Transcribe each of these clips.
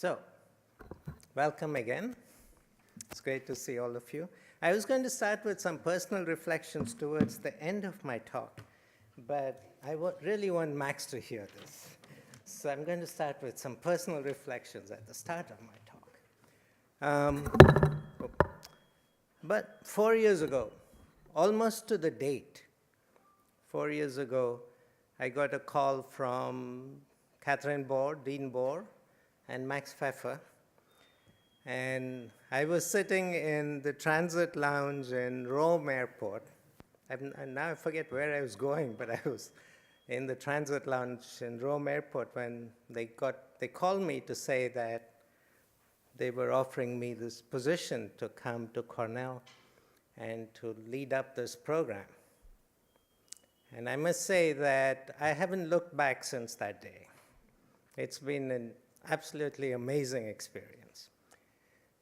So, welcome again. It's great to see all of you. I was going to start with some personal reflections towards the end of my talk, but I really want Max to hear this. So I'm going to start with some personal reflections at the start of my talk. But 4 years ago, almost to the date, 4 years ago, I got a call from Catherine Bohr, Dean Bohr, and Max Pfeffer. And I was sitting in the transit lounge in Rome Airport. And now I forget where I was going, but I was in the transit lounge in Rome Airport when they called me to say that they were offering me this position to come to Cornell and to lead up this program. And I must say that I haven't looked back since that day. It's been an absolutely amazing experience.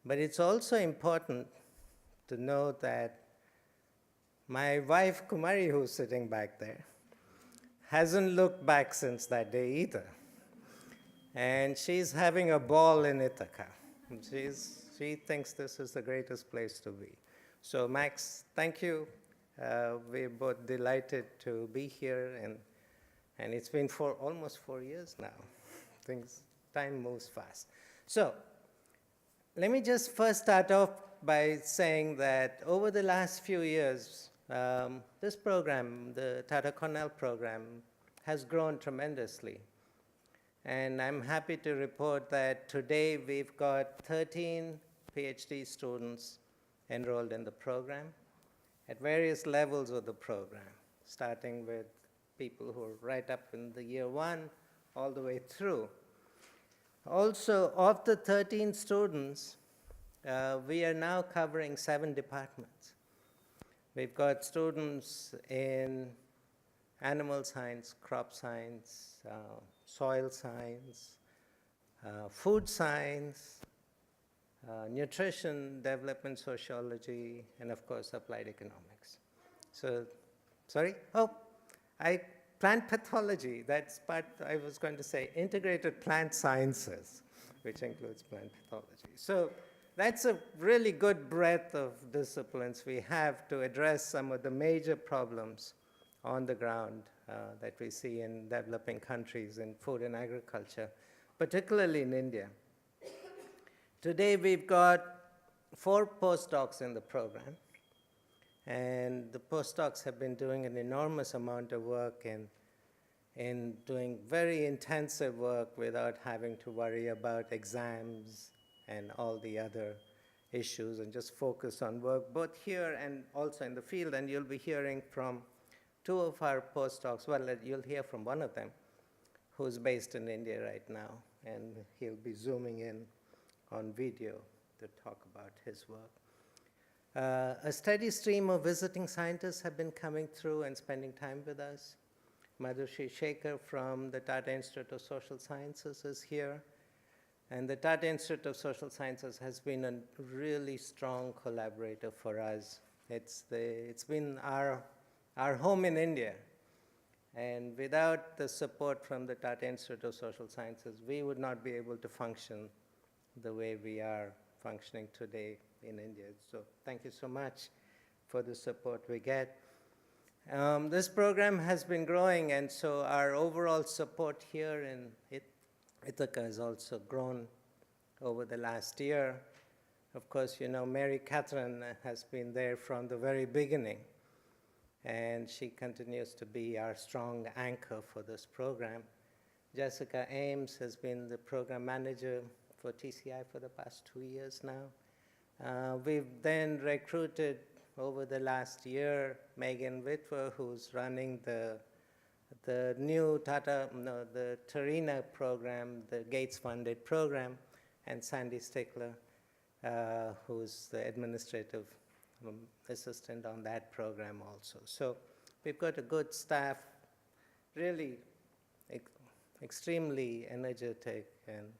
But it's also important to know that my wife, Kumari, who's sitting back there, hasn't looked back since that day either. And she's having a ball in Ithaca. She thinks this is the greatest place to be. So Max, thank you. We're both delighted to be here, and it's been almost 4 years now. Time moves fast. So let me just first start off by saying that over the last few years, this program, the Tata-Cornell program, has grown tremendously. And I'm happy to report that today we've got 13 PhD students enrolled in the program at various levels of the program, starting with people who are right up in the year one all the way through. Also, of the 13 students, we are now covering 7 departments. We've got students in animal science, crop science, soil science, food science, nutrition, development sociology, and of course, applied economics. So, plant pathology, that's part, I was going to say, integrated plant sciences, which includes plant pathology. So that's a really good breadth of disciplines we have to address some of the major problems on the ground that we see in developing countries in food and agriculture, particularly in India. Today we've got 4 postdocs in the program, and the postdocs have been doing an enormous amount of work in doing very intensive work without having to worry about exams and all the other issues, and just focus on work both here and also in the field. And you'll be hearing from 2 of our postdocs. Well, you'll hear from one of them who's based in India right now, and he'll be zooming in on video to talk about his work. A steady stream of visiting scientists have been coming through and spending time with us. Madhushri Shekhar from the Tata Institute of Social Sciences is here. And the Tata Institute of Social Sciences has been a really strong collaborator for us. It's been our home in India. And without the support from the Tata Institute of Social Sciences, we would not be able to function the way we are functioning today in India. So thank you so much for the support we get. This program has been growing, and so our overall support here in Ithaca has also grown over the last year. Of course, you know, Mary Catherine has been there from the very beginning, and she continues to be our strong anchor for this program. Jessica Ames has been the program manager for TCI for the past 2 years now. We've then recruited over the last year Megan Witwer, who's running the new the Tarina program, the Gates-funded program, and Sandy Stickler, who's the administrative assistant on that program also. So we've got a good staff, really extremely energetic and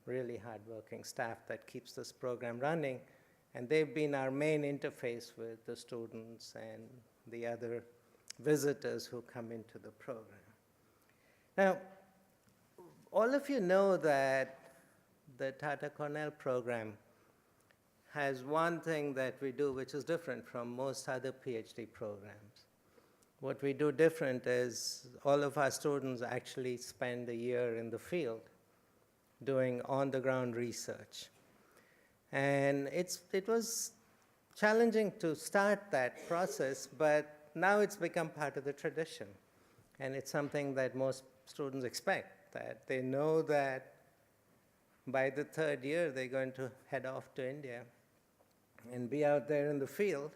really hardworking staff that keeps this program running. And they've been our main interface with the students and the other visitors who come into the program. Now, all of you know that the Tata-Cornell program has one thing that we do which is different from most other PhD programs. What we do different is all of our students actually spend a year in the field doing on-the-ground research. And it was challenging to start that process, but now it's become part of the tradition. And it's something that most students expect, that they know that by the third year they're going to head off to India and be out there in the field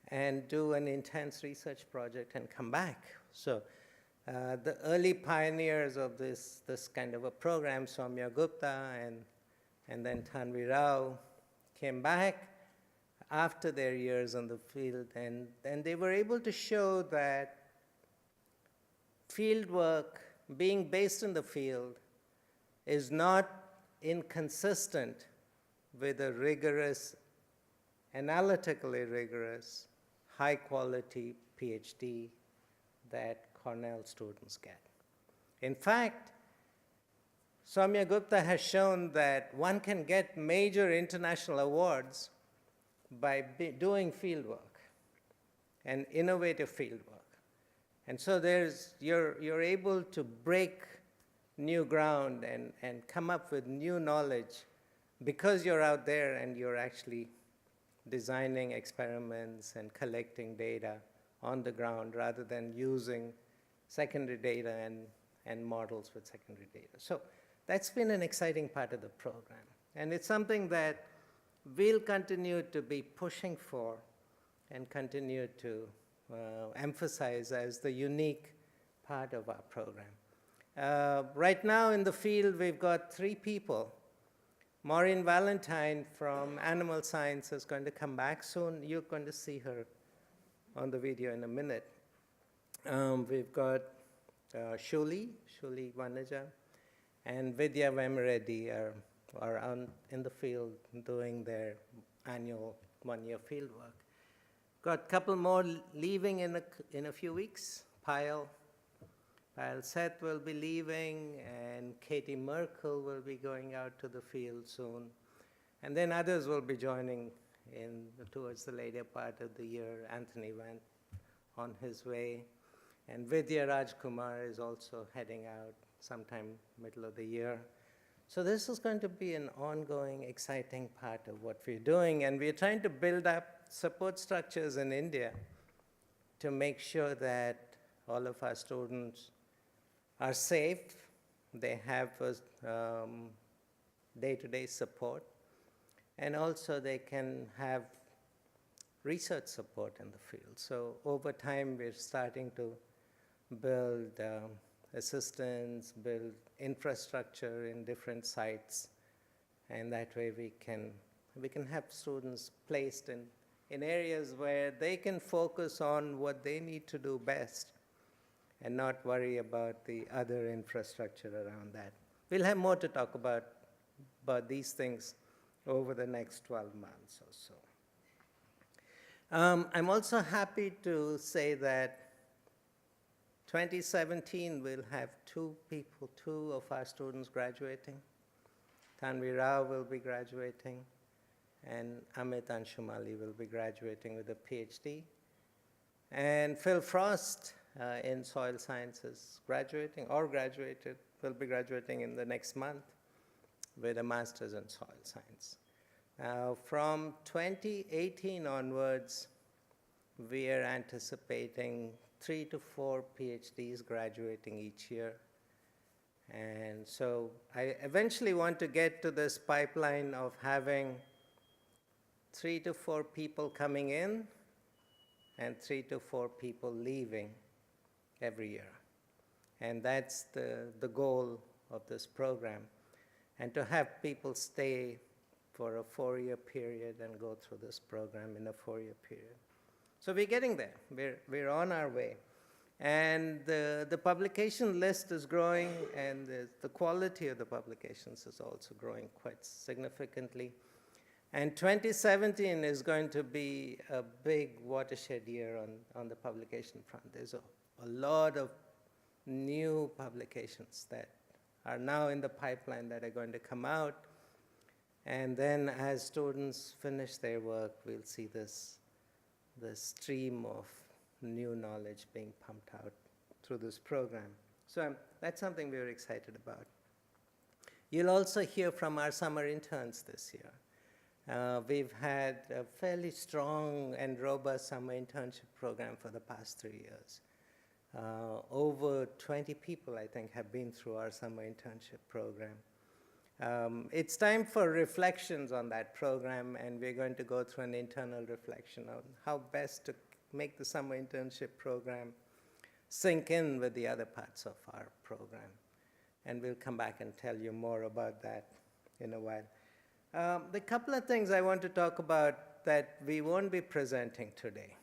and do an intense research project and come back. So the early pioneers of this kind of a program, Soumya Gupta and then Tanvi Rao, came back after their years in the field, and they were able to show that field work, being based in the field, is not inconsistent with a rigorous, analytically rigorous, high-quality PhD that Cornell students get. In fact, Soumya Gupta has shown that one can get major international awards by doing field work and innovative field work. And so you're able to break new ground and come up with new knowledge because you're out there and you're actually designing experiments and collecting data on the ground rather than using secondary data and models with secondary data. So that's been an exciting part of the program. And it's something that we'll continue to be pushing for and continue to emphasize as the unique part of our program. Right now in the field, we've got 3 people. Maureen Valentine from Animal Science is going to come back soon. You're going to see her on the video in a minute. We've got Shuli Vanaja, and Vidya Vemareddy are out in the field doing their annual one-year field work. Got a couple more leaving in a few weeks. Payal Seth will be leaving, and Katie Merkel will be going out to the field soon. And then others will be joining towards the later part of the year. Anthony went on his way. And Vidya Rajkumar is also heading out sometime middle of the year. So this is going to be an ongoing, exciting part of what we're doing. And we're trying to build up support structures in India to make sure that all of our students are safe, they have day-to-day support, and also they can have research support in the field. So over time, we're starting to build assistance, build infrastructure in different sites, and that way we can have students placed in areas where they can focus on what they need to do best and not worry about the other infrastructure around that. We'll have more to talk about these things over the next 12 months or so. I'm also happy to say that 2017 we'll have 2 of our students graduating. Tanvi Rao will be graduating, and Amit Anshumali will be graduating with a PhD. And Phil Frost in soil sciences graduating or graduated, will be graduating in the next month with a master's in soil science. Now, from 2018 onwards, we are anticipating 3 to 4 PhDs graduating each year. And so I eventually want to get to this pipeline of having 3 to 4 people coming in and 3 to 4 people leaving every year. And that's the goal of this program. And to have people stay for a 4-year period and go through this program in a 4-year period. So we're getting there. We're on our way. And the publication list is growing, and the quality of the publications is also growing quite significantly. And 2017 is going to be a big watershed year on the publication front. There's a lot of new publications that are now in the pipeline that are going to come out. And then as students finish their work, we'll see this stream of new knowledge being pumped out through this program. So that's something we're excited about. You'll also hear from our summer interns this year. We've had a fairly strong and robust summer internship program for the past 3 years. Over 20 people, I think, have been through our summer internship program. It's time for reflections on that program, and we're going to go through an internal reflection on how best to make the summer internship program sink in with the other parts of our program. And we'll come back and tell you more about that in a while. The couple of things I want to talk about that we won't be presenting today.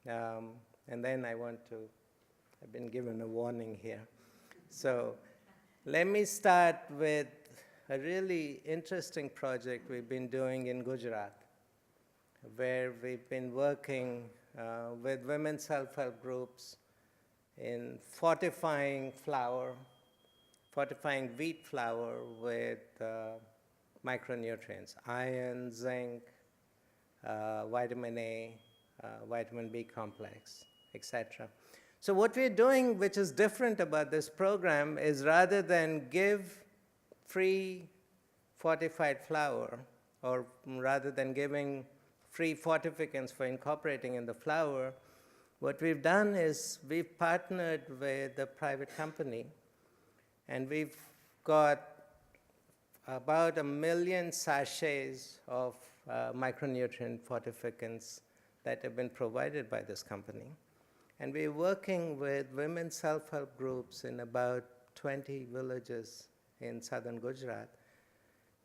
And then I've been given a warning here. So let me start with a really interesting project we've been doing in Gujarat, where we've been working with women's self-help groups in fortifying wheat flour with micronutrients, iron, zinc, vitamin A, vitamin B complex, etc. So what we're doing, which is different about this program, is rather than give free fortified flour, or rather than giving free fortificants for incorporating in the flour, what we've done is we've partnered with a private company, and we've got about 1 million sachets of micronutrient fortificants that have been provided by this company. And we're working with women's self-help groups in about 20 villages in southern Gujarat.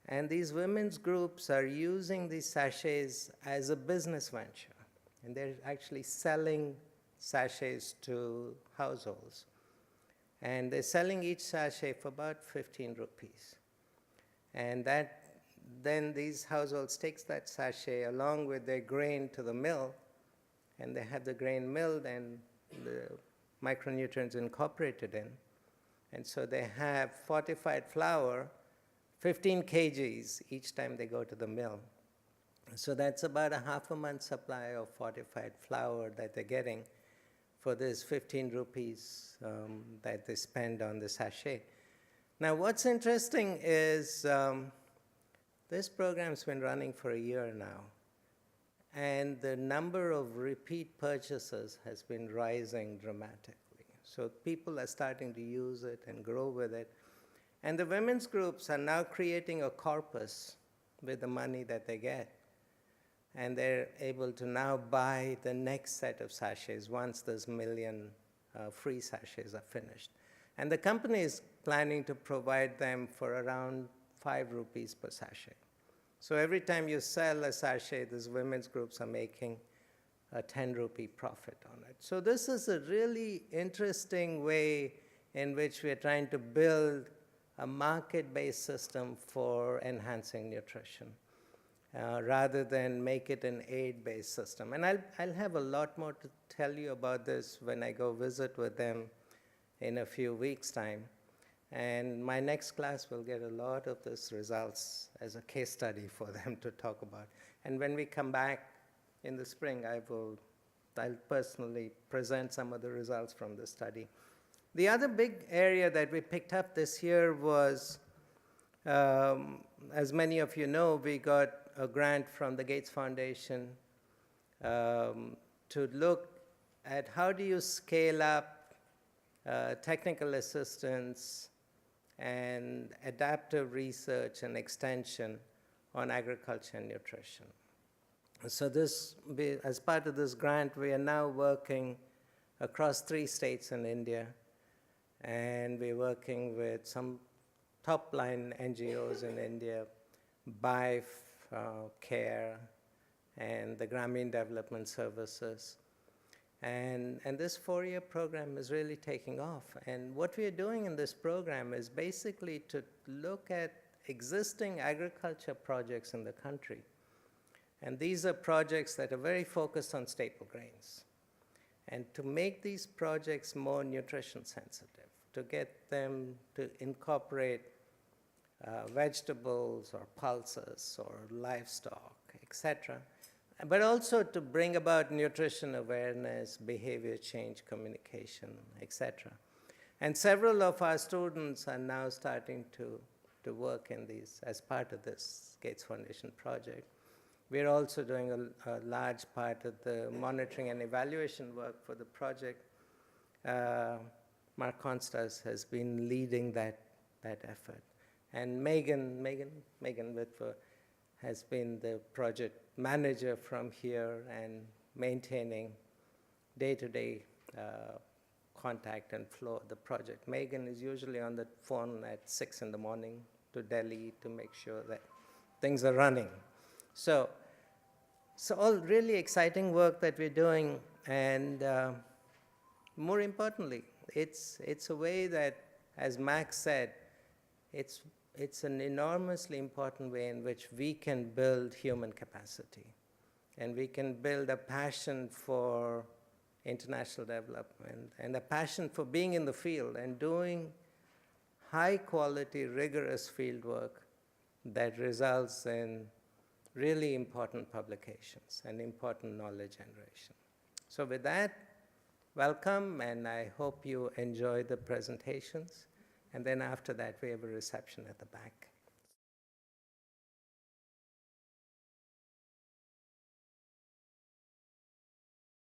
And these women's groups are using these sachets as a business venture. And they're actually selling sachets to households. And they're selling each sachet for about 15 rupees. And then these households takes that sachet along with their grain to the mill, and they have the grain milled and the micronutrients incorporated in. And so they have fortified flour, 15 kgs each time they go to the mill. So that's about a half a month's supply of fortified flour that they're getting for this 15 rupees that they spend on the sachet. Now, what's interesting is this program's been running for a year now, and the number of repeat purchases has been rising dramatically. So people are starting to use it and grow with it. And the women's groups are now creating a corpus with the money that they get. And they're able to now buy the next set of sachets once those 1 million free sachets are finished. And the company is planning to provide them for around 5 rupees per sachet. So every time you sell a sachet, these women's groups are making a 10 rupee profit on it. So this is a really interesting way in which we are trying to build a market-based system for enhancing nutrition, rather than make it an aid-based system. And I'll have a lot more to tell you about this when I go visit with them in a few weeks' time. And my next class will get a lot of these results as a case study for them to talk about. And when we come back in the spring, I'll personally present some of the results from the study. The other big area that we picked up this year was, as many of you know, we got a grant from the Gates Foundation to look at how do you scale up technical assistance and adaptive research and extension on agriculture and nutrition. So as part of this grant, we are now working across 3 states in India, and we're working with some top-line NGOs in India, BIFE, CARE, and the Grameen Development Services. And this 4-year program is really taking off. And what we are doing in this program is basically to look at existing agriculture projects in the country. And these are projects that are very focused on staple grains. And to make these projects more nutrition sensitive, to get them to incorporate vegetables or pulses or livestock, etc., but also to bring about nutrition awareness, behavior change, communication, etc. And several of our students are now starting to work in these as part of this Gates Foundation project. We're also doing a large part of the monitoring and evaluation work for the project. Mark Constas has been leading that effort. And Megan Whitford has been the project manager from here and maintaining day-to-day contact and flow of the project. Megan is usually on the phone at 6 in the morning to Delhi to make sure that things are running. So all really exciting work that we're doing, and more importantly, it's a way that, as Max said, it's an enormously important way in which we can build human capacity, and we can build a passion for international development and a passion for being in the field and doing high-quality, rigorous field work that results in really important publications and important knowledge generation. So with that, welcome, and I hope you enjoy the presentations. And then after that, we have a reception at the back.